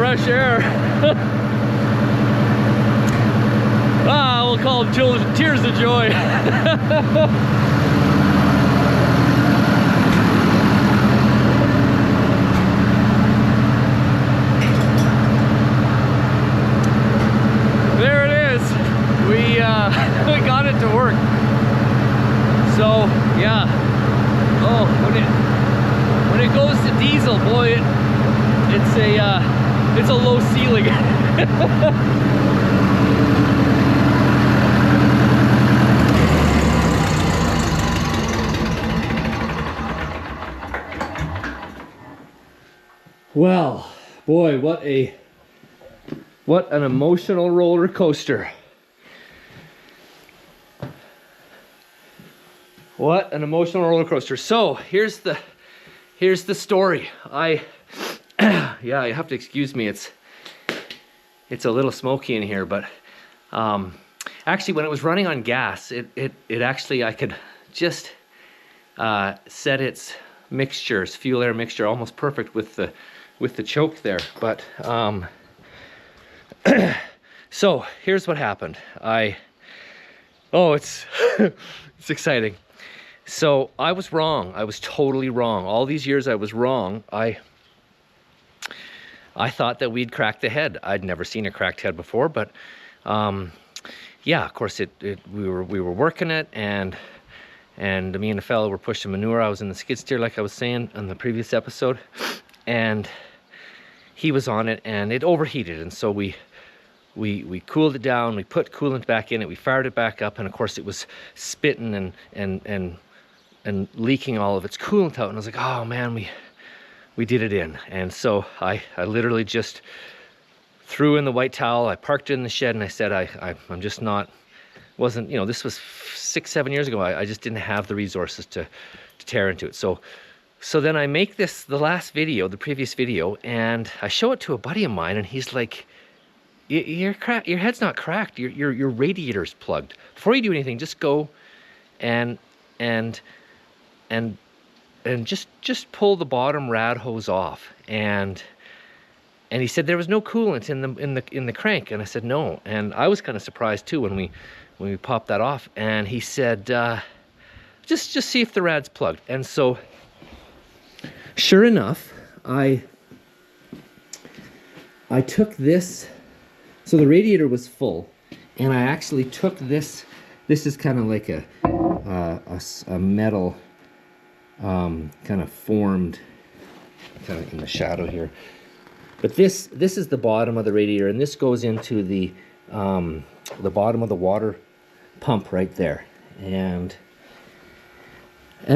fresh air. Ah, we'll call them tears of joy. There it is. We got it to work. So yeah. Oh, when it goes to diesel, boy, it's a low ceiling. Well, boy, what an emotional roller coaster. What an emotional roller coaster. So here's the story. Yeah, you have to excuse me. It's a little smoky in here, but actually, when it was running on gas, it actually, I could just set its mixtures, fuel air mixture, almost perfect with the choke there. But so here's what happened. It's it's exciting. So I was wrong. I was totally wrong. All these years I was wrong. I thought that we'd cracked the head. I'd never seen a cracked head before, but yeah, of course we were working it, and me and the fellow were pushing manure. I was in the skid steer, like I was saying on the previous episode, and he was on it, and it overheated, and so we cooled it down. We put coolant back in it. We fired it back up, and of course it was spitting and leaking all of its coolant out. And I was like, oh man, we did it in. And so I literally just threw in the white towel. I parked it in the shed, and I said, I'm just not, wasn't, you know, this was 6-7 years ago. I just didn't have the resources to tear into it. So then I make the last video, the previous video, and I show it to a buddy of mine, and he's like, your head's not cracked. Your radiator's plugged. Before you do anything, just go and just pull the bottom rad hose off. And he said there was no coolant in the crank, and I said no. And I was kind of surprised too when we popped that off. And he said just see if the rad's plugged. And so sure enough, I took this. So the radiator was full, and I actually took this. This is kind of like a metal kind of formed, kind of in the shadow here. But this is the bottom of the radiator, and this goes into the bottom of the water pump right there. And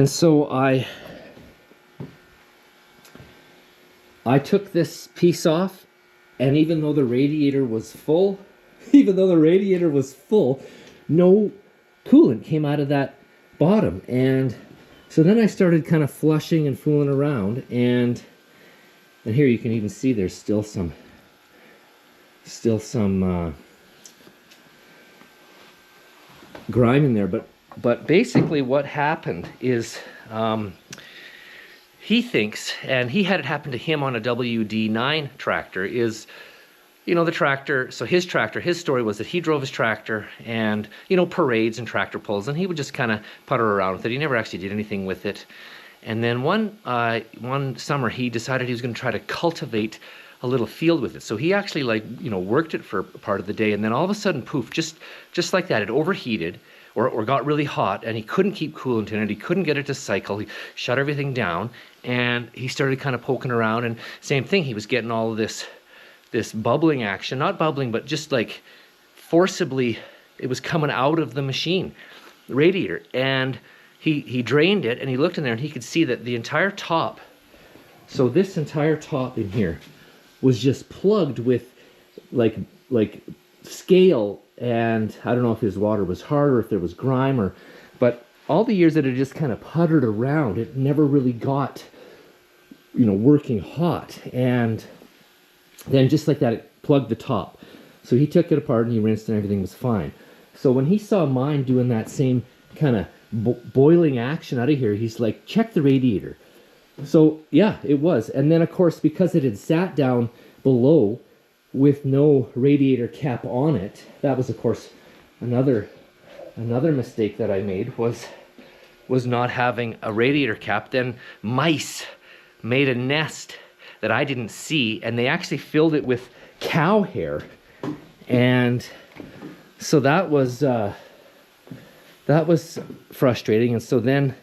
so I took this piece off. And even though the radiator was full, no coolant came out of that bottom. And so then I started kind of flushing and fooling around, and here you can even see there's still some grime in there. But basically what happened is he thinks, and he had it happen to him on a WD9 tractor, is, you know, the tractor, so his story was that he drove his tractor and, you know, parades and tractor pulls, and he would just kind of putter around with it. He never actually did anything with it. And then one summer he decided he was going to try to cultivate a little field with it. So he actually, like, you know, worked it for part of the day, and then all of a sudden, poof, just like that, it overheated. Or got really hot, and he couldn't keep coolant in it. He couldn't get it to cycle. He shut everything down, and he started kind of poking around, and same thing, he was getting all of this bubbling action, not bubbling, but just like forcibly, it was coming out of the machine, the radiator. And he drained it, and he looked in there, and he could see that the entire top, so this entire top in here was just plugged with like scale. And I don't know if his water was hard or if there was grime, but all the years that it just kind of puttered around, it never really got, you know, working hot. And then just like that, it plugged the top. So he took it apart and he rinsed, and everything was fine. So when he saw mine doing that same kind of boiling action out of here, he's like, check the radiator. So yeah, it was. And then of course, because it had sat down below with no radiator cap on it. That was, of course, another mistake that I made was not having a radiator cap. Then mice made a nest that I didn't see, and they actually filled it with cow hair, and so that was frustrating. And so then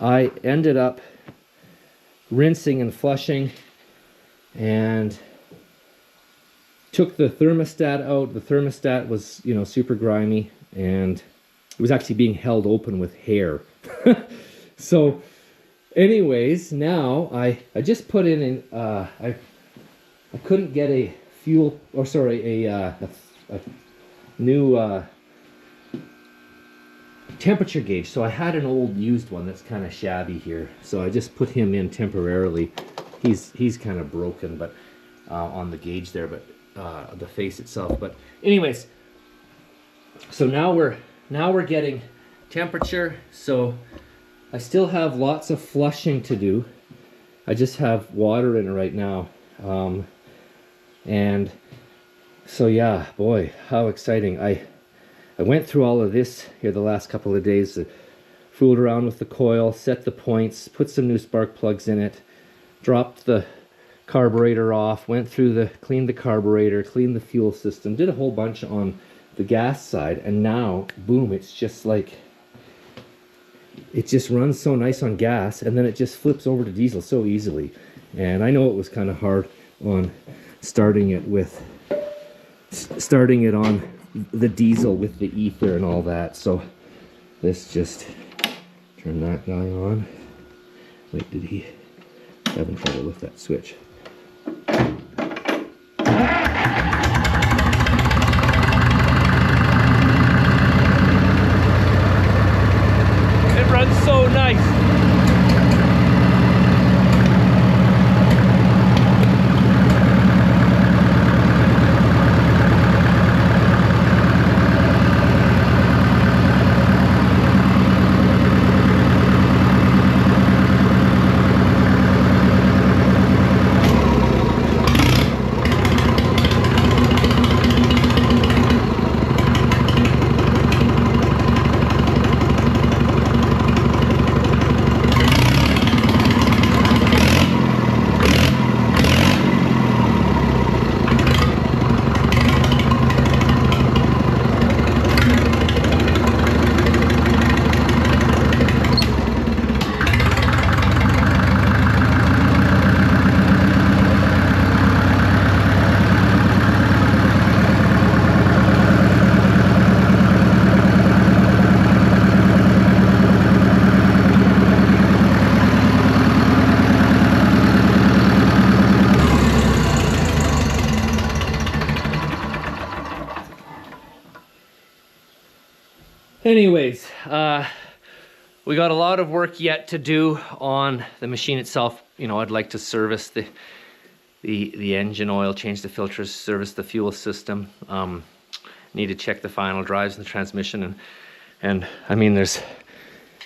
I ended up rinsing and flushing and took the thermostat out. The thermostat was, you know, super grimy, and it was actually being held open with hair. So anyways, now I just put in I couldn't get a fuel, or sorry, a new temperature gauge. So I had an old used one that's kind of shabby here, so I just put him in temporarily. He's kind of broken, but on the gauge there, but the face itself. But anyways, so now we're getting temperature. So I still have lots of flushing to do. I just have water in it right now, and so yeah, boy, how exciting. I went through all of this here the last couple of days, fooled around with the coil, set the points, put some new spark plugs in it, dropped the carburetor off, went through cleaned the carburetor, cleaned the fuel system, did a whole bunch on the gas side, and now, boom, it's just like, it just runs so nice on gas, and then it just flips over to diesel so easily. And I know it was kind of hard on starting it on the diesel with the ether and all that. So let's just turn that guy on. Wait, did he having trouble with that switch? It runs so nice. Anyways, we got a lot of work yet to do on the machine itself. You know, I'd like to service the engine oil, change the filters, service the fuel system. Need to check the final drives and the transmission, and I mean, there's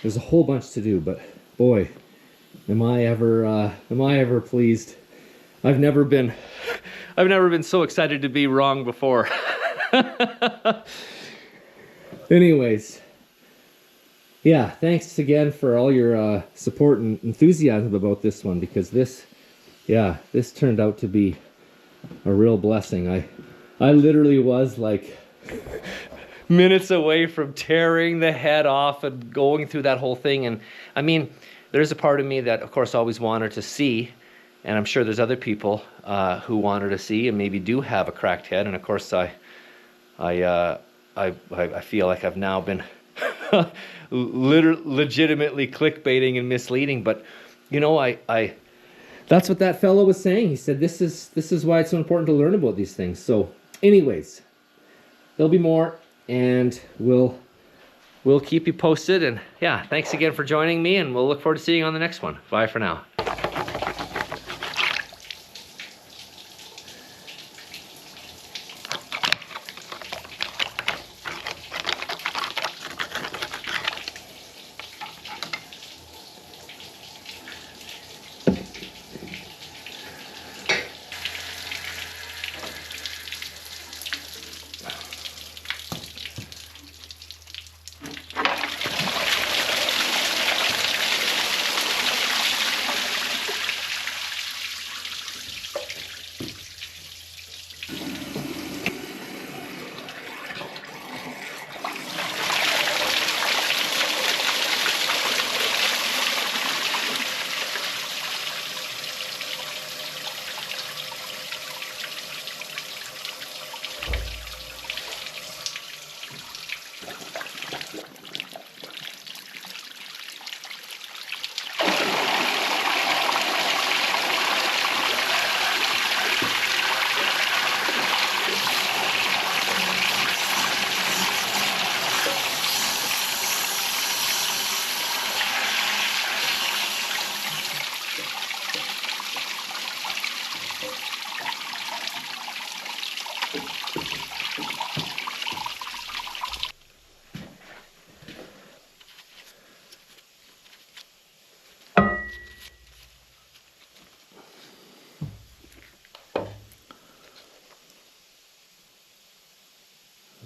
a whole bunch to do. But boy, am I ever pleased. I've never been so excited to be wrong before. Anyways, yeah, thanks again for all your support and enthusiasm about this one, because this turned out to be a real blessing. I literally was like minutes away from tearing the head off and going through that whole thing. And I mean, there's a part of me that, of course, always wanted to see, and I'm sure there's other people who wanted to see and maybe do have a cracked head. And of course, I feel like I've now been legitimately clickbaiting and misleading. But you know, I that's what that fellow was saying. He said this is why it's so important to learn about these things. So anyways, there'll be more, and we'll keep you posted. And yeah, thanks again for joining me, and we'll look forward to seeing you on the next one. Bye for now.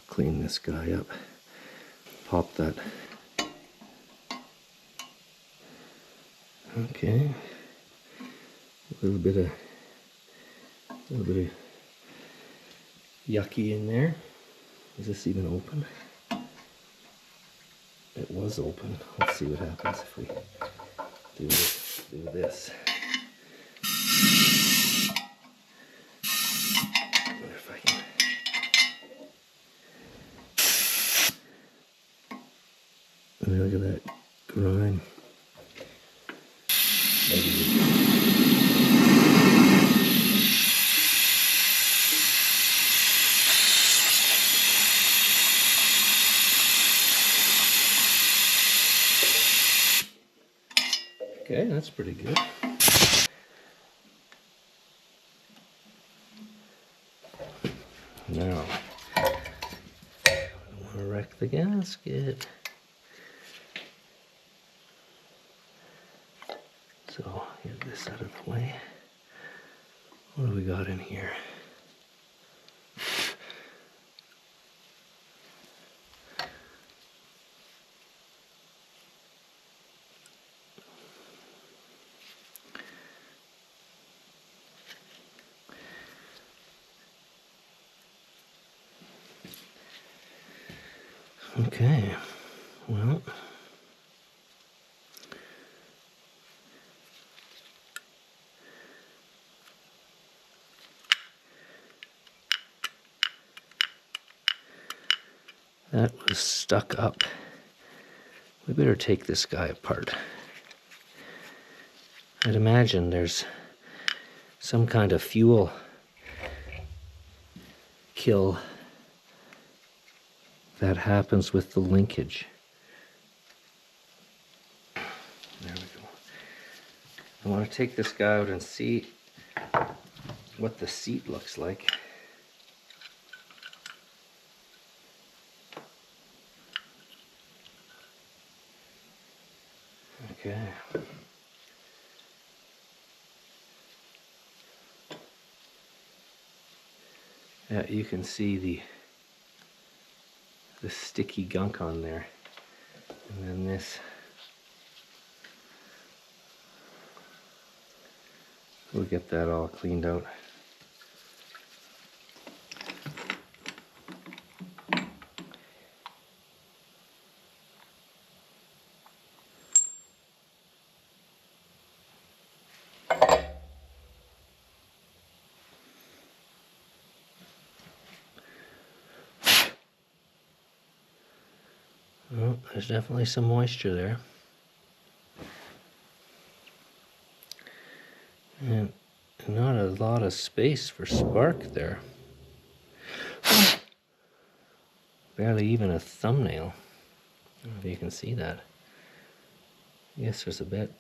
clean this guy up. Pop that. Okay. A little bit of yucky in there. Is this even open? It was open. Let's see what happens if we do this. Wonder if I can. I mean, look at that grime. Okay, that's pretty good. Now, I don't want to wreck the gasket. So, get this out of the way. What do we got in here? Okay, well, that was stuck up. We better take this guy apart. I'd imagine there's some kind of fuel kill that happens with the linkage. There we go. I want to take this guy out and see what the seat looks like. Okay. Yeah, you can see the sticky gunk on there, and then this. We'll get that all cleaned out. Well, there's definitely some moisture there. And not a lot of space for spark there. Barely even a thumbnail. I don't know if you can see that. Yes, there's a bit.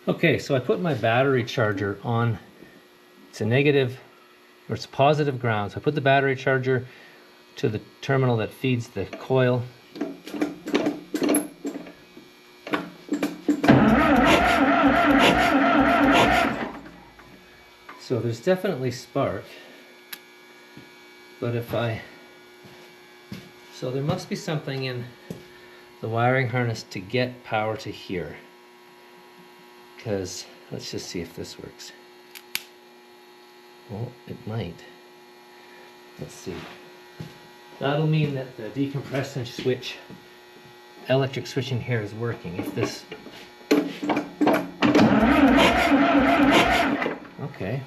Okay, so I put my battery charger on. It's a negative, or it's positive ground. So I put the battery charger to the terminal that feeds the coil. So there's definitely spark, but so there must be something in the wiring harness to get power to here. Because, let's just see if this works. Well, it might. Let's see. That'll mean that the decompression switch, electric switch in here is working. If this... Okay,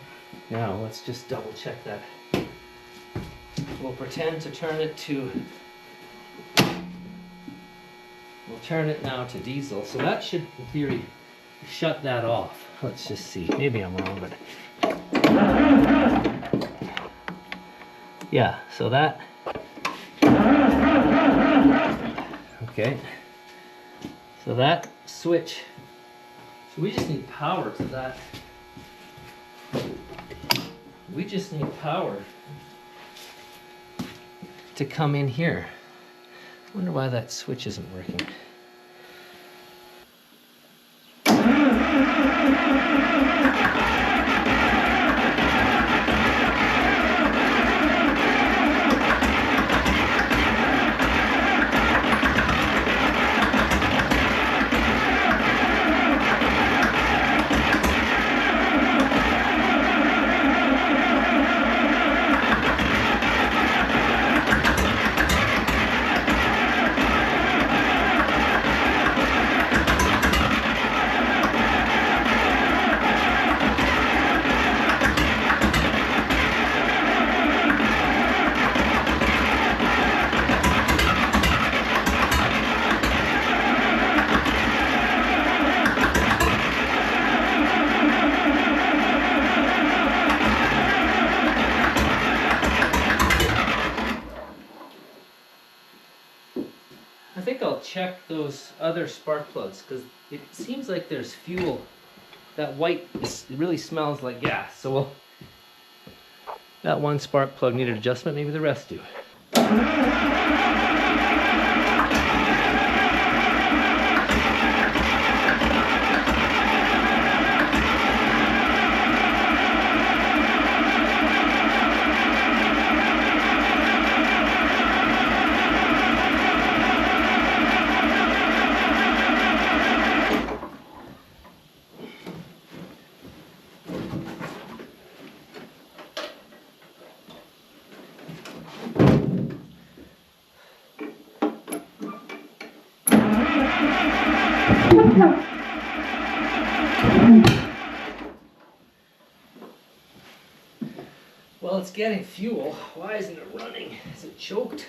now let's just double check that. We'll pretend to turn it to... We'll turn it now to diesel. So that should, in theory, shut that off. Let's just see. Maybe I'm wrong, but... Yeah, so that... Okay. So that switch... So we just need power to that. We just need power to come in here. I wonder why that switch isn't working. check those other spark plugs because it seems like there's fuel. That white it really smells like gas. So that one spark plug needed adjustment, maybe the rest do. Well, it's getting fuel. Why isn't it running? Is it choked?